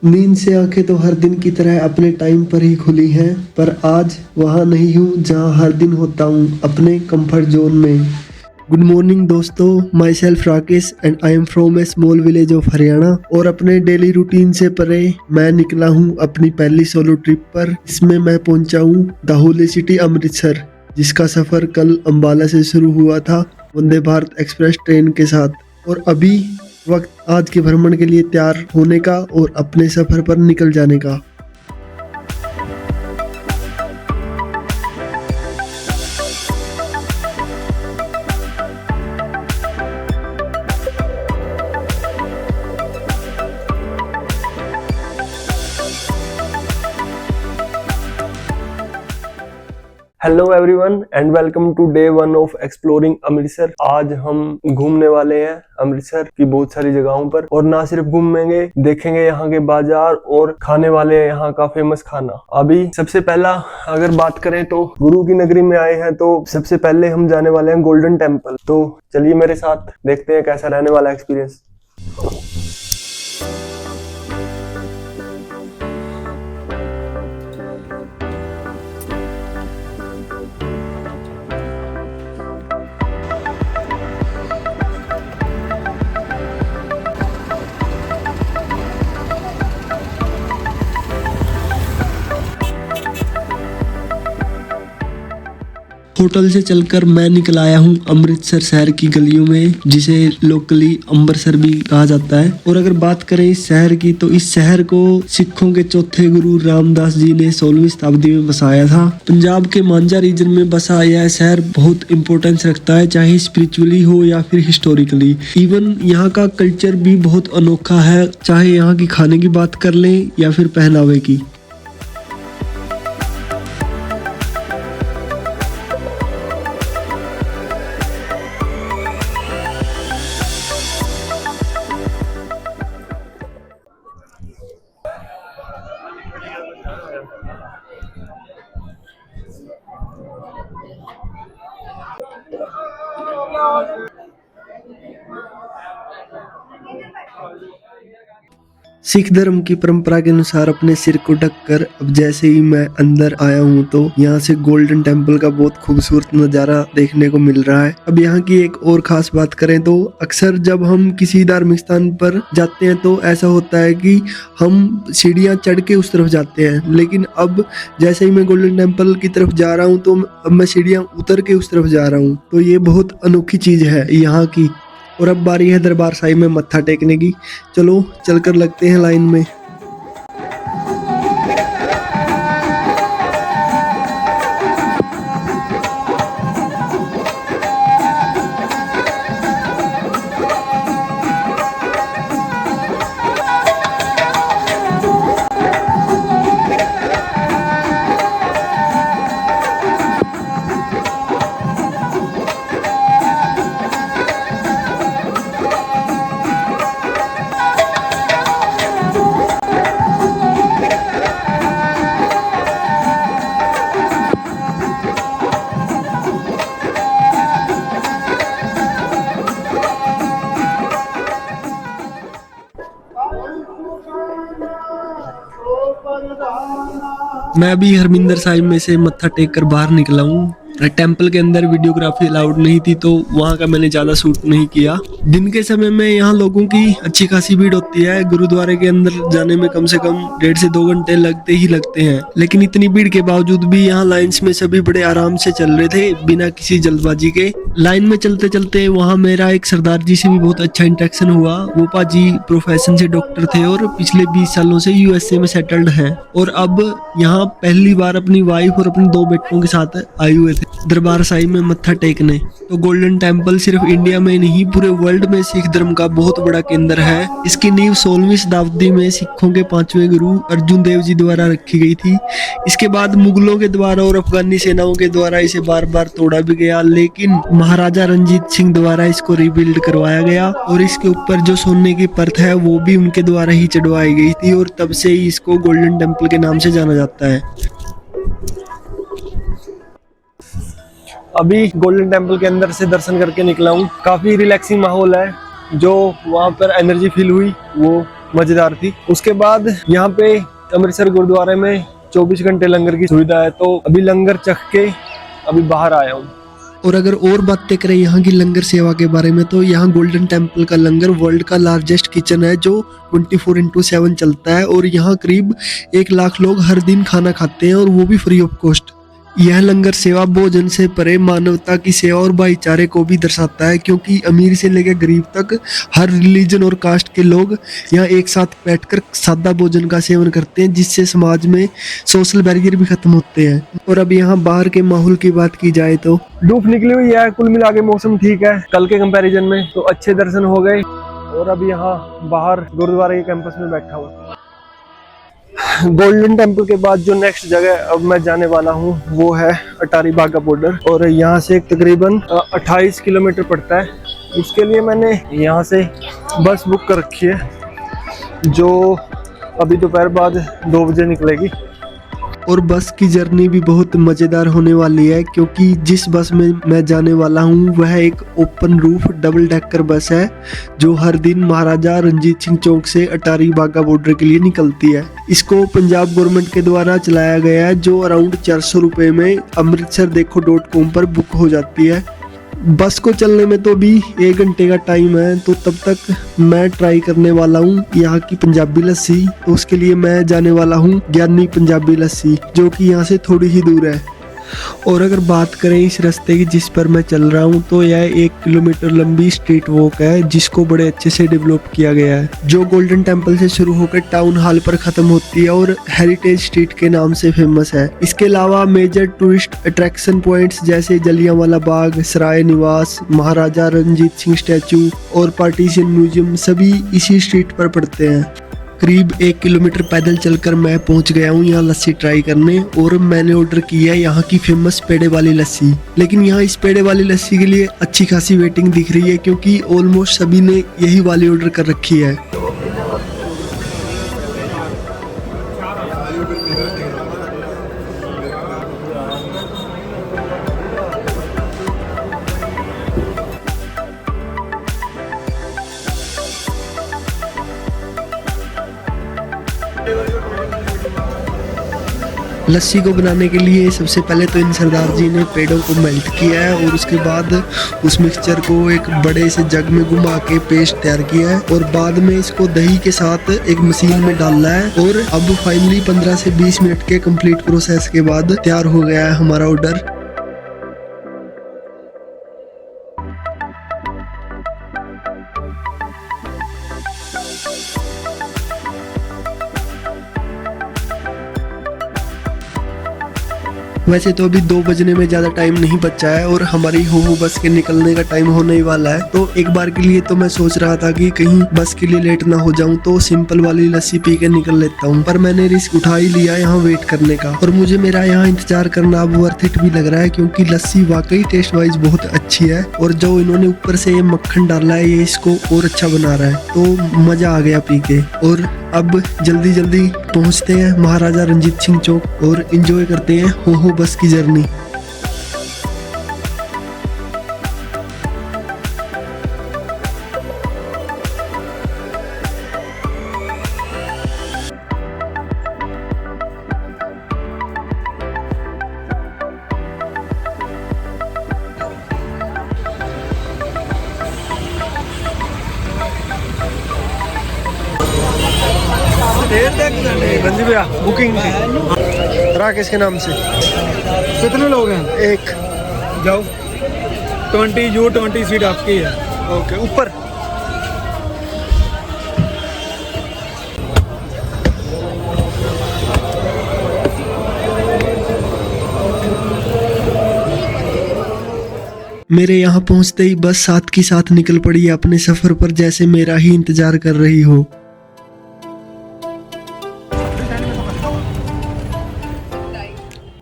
नींद से आंखें तो हर दिन की तरह अपने टाइम पर ही खुली हैं, पर आज वहां नहीं हूँ जहां हर दिन होता हूँ अपने कंफर्ट जोन में। गुड मॉर्निंग दोस्तों, my self Rakesh and I am from A small village of Haryana. और अपने डेली रूटीन से परे मैं निकला हूँ अपनी पहली सोलो ट्रिप पर। इसमें मैं पहुंचा हूँ द होली सिटी अमृतसर, जिसका सफर कल अंबाला से शुरू हुआ था वंदे भारत एक्सप्रेस ट्रेन के साथ। और अभी वक्त आज के भ्रमण के लिए तैयार होने का और अपने सफर पर निकल जाने का। Hello everyone and welcome to day 1 of exploring Amritsar. आज हम घूमने वाले हैं अमृतसर की बहुत सारी जगहों पर, और ना सिर्फ घूमेंगे, देखेंगे यहाँ के बाजार और खाने वाले हैं यहाँ का फेमस खाना। अभी सबसे पहला अगर बात करें तो गुरु की नगरी में आए हैं, तो सबसे पहले हम जाने वाले हैं गोल्डन टेम्पल। तो चलिए मेरे साथ, देखते हैं कैसा रहने वाला एक्सपीरियंस। होटल से चलकर मैं निकल आया हूँ अमृतसर शहर की गलियों में, जिसे लोकली अम्बरसर भी कहा जाता है। और अगर बात करें इस शहर की, तो इस शहर को सिखों के चौथे गुरु रामदास जी ने 16वीं शताब्दी में बसाया था। पंजाब के मांझा रीजन में बसा यह शहर बहुत इंपॉर्टेंस रखता है, चाहे स्पिरिचुअली हो या फिर हिस्टोरिकली। इवन यहाँ का कल्चर भी बहुत अनोखा है, चाहे यहाँ की खाने की बात कर लें या फिर पहनावे की। सिख धर्म की परंपरा के अनुसार अपने सिर को ढककर अब जैसे ही मैं अंदर आया हूँ, तो यहाँ से गोल्डन टेम्पल का बहुत खूबसूरत नज़ारा देखने को मिल रहा है। अब यहाँ की एक और खास बात करें तो अक्सर जब हम किसी धार्मिक स्थान पर जाते हैं तो ऐसा होता है कि हम सीढ़ियाँ चढ़ के उस तरफ जाते हैं, लेकिन अब जैसे ही मैं गोल्डन टेम्पल की तरफ जा रहा हूँ तो अब मैं सीढ़ियाँ उतर के उस तरफ जा रहा हूँ। तो ये बहुत अनोखी चीज़ है यहाँ की। और अब बारी है दरबार साहिब में मत्था टेकने की। चलो चलकर लगते हैं लाइन में। मैं अभी हरमिंदर साहिब में से मत्था टेक कर बाहर निकला हूँ। टेम्पल के अंदर वीडियोग्राफी अलाउड नहीं थी, तो वहाँ का मैंने ज़्यादा शूट नहीं किया। दिन के समय में यहाँ लोगों की अच्छी खासी भीड़ होती है। गुरुद्वारे के अंदर जाने में कम से कम 1.5 से 2 घंटे लगते हैं। लेकिन इतनी भीड़ के बावजूद भी यहाँ लाइन्स में सभी बड़े आराम से चल रहे थे, बिना किसी जल्दबाजी के। लाइन में चलते चलते वहाँ मेरा एक सरदार जी से भी बहुत अच्छा इंटरेक्शन हुआ। वो पाजी प्रोफेशन से डॉक्टर थे और पिछले 20 सालों से यूएसए में सेटल्ड हैं, और अब यहाँ पहली बार अपनी वाइफ और अपने 2 बेटों के साथ आए हुए थे दरबार साहिब में मत्था टेकने। तो गोल्डन टेम्पल सिर्फ इंडिया में नहीं, पूरे वर्ल्ड में सिख धर्म का बहुत बड़ा केंद्र है। इसकी नींव 16वीं शताब्दी में सिखों के 5वें गुरु अर्जुन देव जी द्वारा रखी गई थी। इसके बाद मुगलों के द्वारा और अफगानी सेनाओं के द्वारा इसे बार बार तोड़ा भी गया, लेकिन महाराजा रंजीत सिंह द्वारा इसको रिबिल्ड करवाया गया, और इसके ऊपर जो सोने की परत है वो भी उनके द्वारा ही चढ़वाई गई थी, और तब से ही इसको गोल्डन टेम्पल के नाम से जाना जाता है। अभी गोल्डन टेम्पल के अंदर से दर्शन करके निकला हूँ। काफी रिलैक्सिंग माहौल है। जो वहाँ पर एनर्जी फील हुई वो मजेदार थी। उसके बाद यहाँ पे अमृतसर गुरुद्वारे में 24 घंटे लंगर की सुविधा है, तो अभी लंगर चख के अभी बाहर आया हूँ। और अगर और बातें करें यहाँ की लंगर सेवा के बारे में, तो यहाँ गोल्डन टेम्पल का लंगर वर्ल्ड का लार्जेस्ट किचन है जो 24/7 चलता है, और यहाँ करीब 1 लाख लोग हर दिन खाना खाते हैं, और वो भी फ्री ऑफ कॉस्ट। यह लंगर सेवा भोजन से परे मानवता की सेवा और भाईचारे को भी दर्शाता है, क्योंकि अमीर से लेकर गरीब तक हर रिलीजन और कास्ट के लोग यहाँ एक साथ बैठकर सादा भोजन का सेवन करते हैं, जिससे समाज में सोशल बैरियर भी खत्म होते हैं। और अब यहाँ बाहर के माहौल की बात की जाए तो धूप निकली हुई है, कुल मिला के मौसम ठीक है कल के कंपैरिजन में, तो अच्छे दर्शन हो गए। और अब यहाँ बाहर गुरुद्वारे के कैंपस में बैठा हूँ। गोल्डन टेम्पल के बाद जो नेक्स्ट जगह अब मैं जाने वाला हूँ वो है अटारी बागा बॉर्डर, और यहाँ से तकरीबन 28 किलोमीटर पड़ता है। उसके लिए मैंने यहाँ से बस बुक कर रखी है, जो अभी दोपहर बाद 2 बजे निकलेगी। और बस की जर्नी भी बहुत मज़ेदार होने वाली है, क्योंकि जिस बस में मैं जाने वाला हूँ वह एक open roof double decker bus है, जो हर दिन महाराजा रंजीत सिंह चौक से अटारी बागा बॉर्डर के लिए निकलती है। इसको पंजाब गवर्नमेंट के द्वारा चलाया गया है, जो अराउंड 400 रुपये में amritsardekho.com पर बुक हो जाती है। बस को चलने में तो अभी 1 घंटे का टाइम है, तो तब तक मैं ट्राई करने वाला हूँ यहाँ की पंजाबी लस्सी। तो उसके लिए मैं जाने वाला हूँ ज्ञानी पंजाबी लस्सी, जो कि यहाँ से थोड़ी ही दूर है। और अगर बात करें इस रास्ते की जिस पर मैं चल रहा हूँ, तो यह 1 किलोमीटर लंबी स्ट्रीट वॉक है, जिसको बड़े अच्छे से डेवलप किया गया है, जो गोल्डन टेम्पल से शुरू होकर टाउन हॉल पर खत्म होती है और हेरिटेज स्ट्रीट के नाम से फेमस है। इसके अलावा मेजर टूरिस्ट अट्रैक्शन पॉइंट्स जैसे जलियांवाला बाग, सराय निवास, महाराजा रंजीत सिंह स्टैचू और पार्टीशन म्यूजियम सभी इसी स्ट्रीट पर पड़ते हैं। करीब 1 किलोमीटर पैदल चलकर मैं पहुंच गया हूं यहाँ लस्सी ट्राई करने, और मैंने ऑर्डर की है यहाँ की फेमस पेड़े वाली लस्सी। लेकिन यहाँ इस पेड़े वाली लस्सी के लिए अच्छी खासी वेटिंग दिख रही है, क्योंकि ऑलमोस्ट सभी ने यही वाली ऑर्डर कर रखी है। लस्सी को बनाने के लिए सबसे पहले तो इन सरदार जी ने पेड़ों को मेल्ट किया है, और उसके बाद उस मिक्सचर को एक बड़े से जग में घुमा के पेस्ट तैयार किया है, और बाद में इसको दही के साथ एक मशीन में डालना है। और अब फाइनली 15 से 20 मिनट के कंप्लीट प्रोसेस के बाद तैयार हो गया है हमारा ऑर्डर। वैसे तो अभी 2 बजने में ज़्यादा टाइम नहीं बचा है, और हमारी हो बस के निकलने का टाइम होने ही वाला है। तो एक बार के लिए तो मैं सोच रहा था कि कहीं बस के लिए लेट ना हो जाऊं, तो सिंपल वाली लस्सी पी के निकल लेता हूं, पर मैंने रिस्क उठा ही लिया यहाँ वेट करने का। और मुझे मेरा यहाँ इंतजार करना अब वर्थ इट भी लग रहा है, क्योंकि लस्सी वाकई टेस्ट वाइज बहुत अच्छी है, और जो इन्होंने ऊपर से ये मक्खन डाला है ये इसको और अच्छा बना रहा है, तो मज़ा आ गया पी के। और अब जल्दी जल्दी पहुंचते हैं महाराजा रंजीत सिंह चौक और एंजॉय करते हैं हो बस की जर्नी। रंजी भैया बुकिंग थी राकेश के नाम से। कितने लोग हैं? एक जाओ 20 सीट आपकी है। ओके ऊपर मेरे यहाँ पहुँचते ही बस साथ की साथ निकल पड़ी अपने सफर पर, जैसे मेरा ही इंतजार कर रही हो।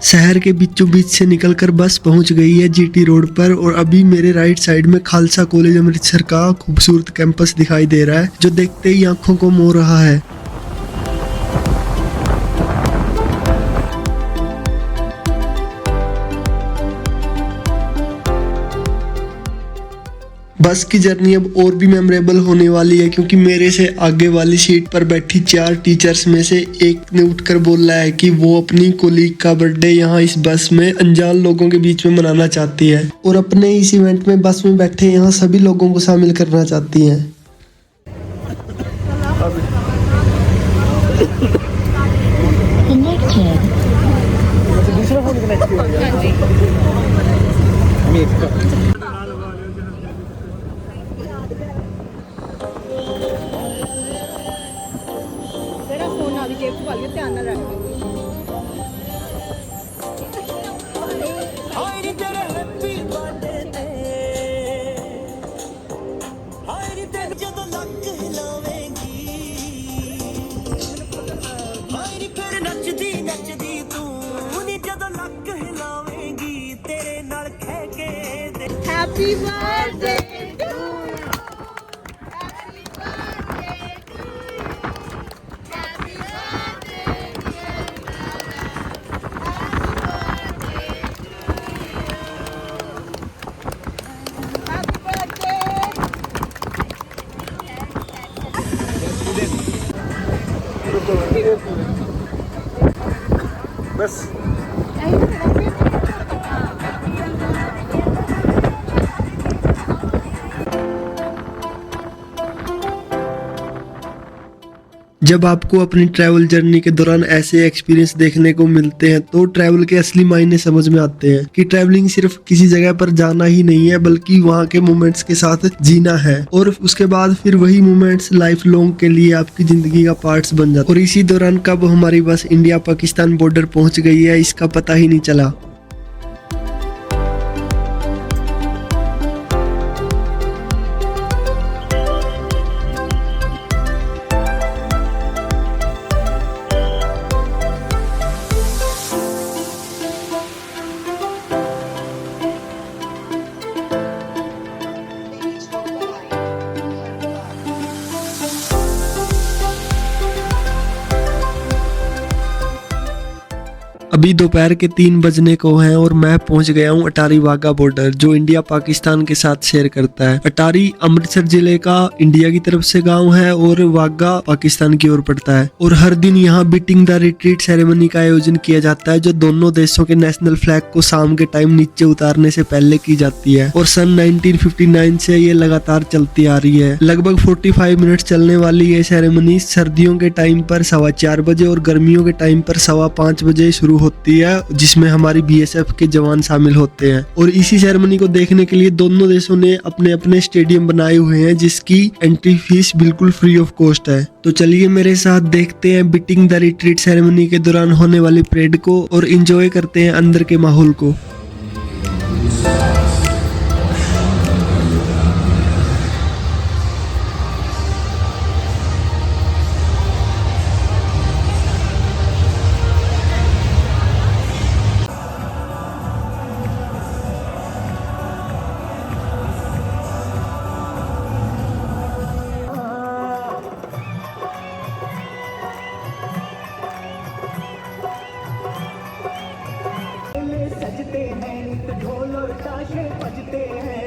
शहर के बीचों बीच से निकलकर बस पहुंच गई है जीटी रोड पर, और अभी मेरे राइट साइड में खालसा कॉलेज अमृतसर का खूबसूरत कैंपस दिखाई दे रहा है, जो देखते ही आंखों को मोह रहा है। बस की जर्नी अब और भी मेमोरेबल होने वाली है, क्योंकि मेरे से आगे वाली सीट पर बैठी 4 टीचर्स में से एक ने उठकर बोला है कि वो अपनी कोलीग का बर्थडे यहाँ इस बस में अनजान लोगों के बीच में मनाना चाहती है और अपने इस इवेंट में बस में बैठे यहाँ सभी लोगों को शामिल करना चाहती है। दूसरा फोन कनेक्ट किया मेरा फोन आ जेब च पा लियो, ध्यान नाल रख। Happy birthday to you. Happy birthday to you. Happy birthday dear Baba. Happy birthday to you. बस जब आपको अपनी ट्रैवल जर्नी के दौरान ऐसे एक्सपीरियंस देखने को मिलते हैं तो ट्रैवल के असली मायने समझ में आते हैं कि ट्रैवलिंग सिर्फ किसी जगह पर जाना ही नहीं है, बल्कि वहाँ के मोमेंट्स के साथ जीना है और उसके बाद फिर वही मोमेंट्स लाइफ लॉन्ग के लिए आपकी जिंदगी का पार्ट्स बन जाते हैं। और इसी दौरान कब हमारी बस इंडिया पाकिस्तान बॉर्डर पहुंच गई है इसका पता ही नहीं चला। अभी दोपहर के 3 बजने को हैं और मैं पहुंच गया हूं अटारी वाघा बॉर्डर, जो इंडिया पाकिस्तान के साथ शेयर करता है। अटारी अमृतसर जिले का इंडिया की तरफ से गांव है और वाघा पाकिस्तान की ओर पड़ता है। और हर दिन यहां बीटिंग द रिट्रीट सेरेमनी का आयोजन किया जाता है, जो दोनों देशों के नेशनल फ्लैग को शाम के टाइम नीचे उतारने से पहले की जाती है और सन 1959 से ये लगातार चलती आ रही है। लगभग 45 मिनट चलने वाली ये सेरेमनी सर्दियों के टाइम पर 4:15 बजे और गर्मियों के टाइम पर 5:15 बजे शुरू होती है, जिसमें हमारी बीएसएफ के जवान शामिल होते हैं। और इसी सेरेमनी को देखने के लिए दोनों देशों ने अपने अपने स्टेडियम बनाए हुए हैं, जिसकी एंट्री फीस बिल्कुल फ्री ऑफ कॉस्ट है। तो चलिए मेरे साथ देखते हैं बीटिंग द रिट्रीट सेरेमनी के दौरान होने वाली परेड को और एंजॉय करते हैं अंदर के माहौल को। सजते हैं ढोल और ताशे बजते हैं।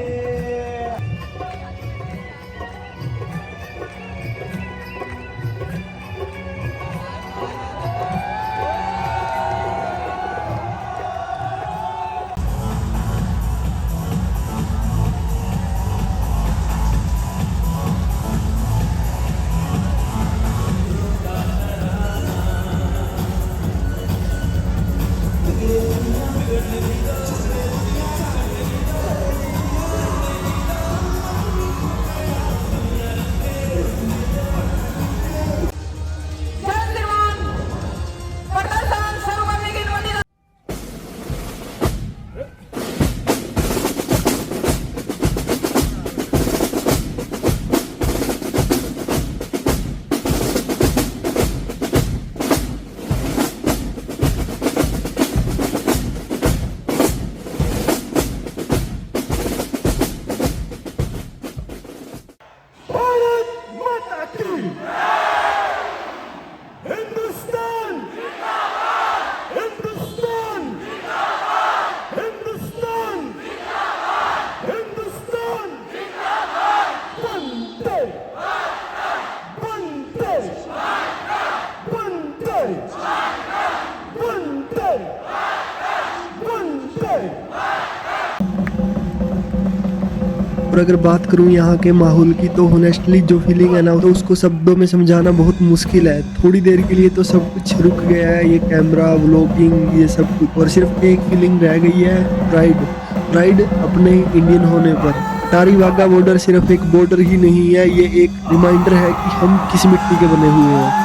और अगर बात करूं यहाँ के माहौल की तो होनेस्टली जो फीलिंग है ना तो उसको शब्दों में समझाना बहुत मुश्किल है। थोड़ी देर के लिए तो सब कुछ रुक गया है, ये कैमरा व्लॉगिंग ये सब कुछ, और सिर्फ एक फीलिंग रह गई है, प्राइड अपने इंडियन होने पर। अटारी वाघा बॉर्डर सिर्फ एक बॉर्डर ही नहीं है, ये एक रिमाइंडर है कि हम किस मिट्टी के बने हुए हैं।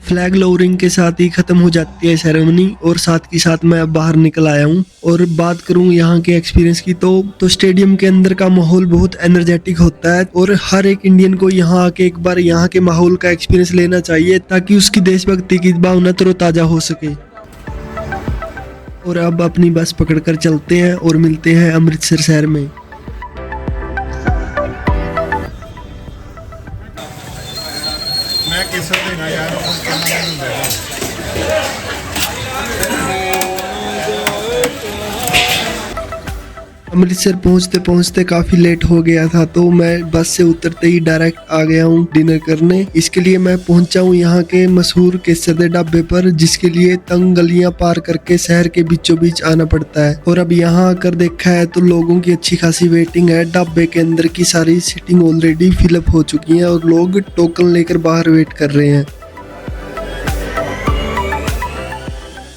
फ्लैग लोअरिंग के साथ ही खत्म हो जाती है सेरेमनी और साथ ही साथ मैं अब बाहर निकल आया हूँ। और बात करूँ यहाँ के एक्सपीरियंस की तो स्टेडियम के अंदर का माहौल बहुत एनर्जेटिक होता है और हर एक इंडियन को यहाँ आके एक बार यहाँ के माहौल का एक्सपीरियंस लेना चाहिए ताकि उसकी देशभक्ति की भावना तरोताजा हो सके। और अब अपनी बस पकड़कर चलते हैं और मिलते हैं अमृतसर शहर में। मैं किस देना यार अमृतसर पहुंचते पहुंचते काफ़ी लेट हो गया था तो मैं बस से उतरते ही डायरेक्ट आ गया हूं डिनर करने। इसके लिए मैं पहुंचा हूं यहां के मशहूर केसर ढाबे पर, जिसके लिए तंग गलियां पार करके शहर के बीचों बीच आना पड़ता है। और अब यहां आकर देखा है तो लोगों की अच्छी खासी वेटिंग है। ढाबे के अंदर की सारी सीटिंग ऑलरेडी फिलअप हो चुकी हैं और लोग टोकन लेकर बाहर वेट कर रहे हैं।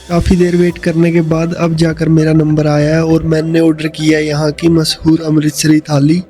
काफ़ी देर वेट करने के बाद अब जाकर मेरा नंबर आया है और मैंने ऑर्डर किया है यहाँ की मशहूर अमृतसरी थाली।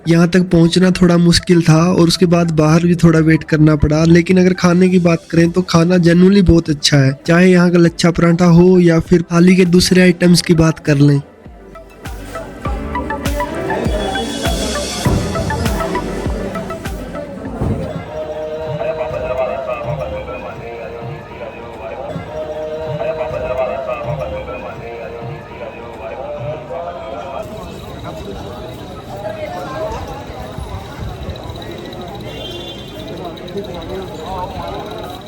यहाँ तक पहुँचना थोड़ा मुश्किल था और उसके बाद बाहर भी थोड़ा वेट करना पड़ा, लेकिन अगर खाने की बात करें तो खाना जेन्युइनली बहुत अच्छा है। चाहे यहाँ का लच्छा पराठा हो या फिर थाली के दूसरे आइटम्स की बात कर लें।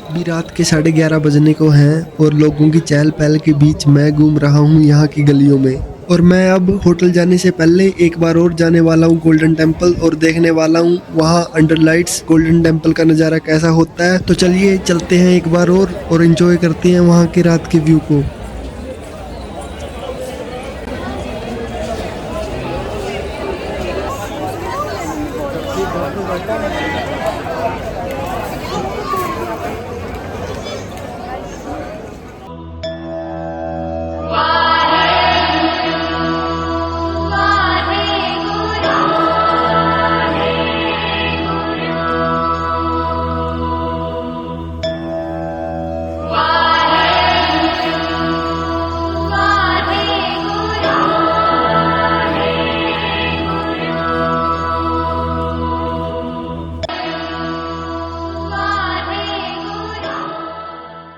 अभी रात के 11:30 बजने को हैं और लोगों की चहल पहल के बीच मैं घूम रहा हूँ यहाँ की गलियों में। और मैं अब होटल जाने से पहले एक बार और जाने वाला हूँ गोल्डन टेम्पल और देखने वाला हूँ वहाँ अंडर लाइट्स गोल्डन टेम्पल का नज़ारा कैसा होता है। तो चलिए चलते हैं एक बार और एंजॉय करते हैं वहाँ के रात के व्यू को।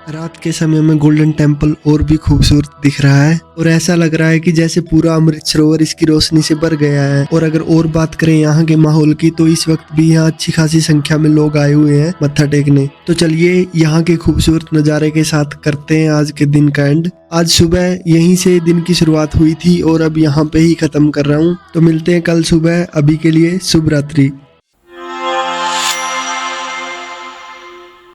रात के समय में गोल्डन टेम्पल और भी खूबसूरत दिख रहा है और ऐसा लग रहा है कि जैसे पूरा अमृत सरोवर इसकी रोशनी से भर गया है। और अगर और बात करें यहाँ के माहौल की तो इस वक्त भी यहाँ अच्छी खासी संख्या में लोग आए हुए हैं मत्था टेकने। तो चलिए यहाँ के खूबसूरत नज़ारे के साथ करते हैं आज के दिन का एंड। आज सुबह यहीं से दिन की शुरुआत हुई थी और अब यहाँ पे ही खत्म कर रहा हूँ। तो मिलते हैं कल सुबह, अभी के लिए शुभ रात्रि।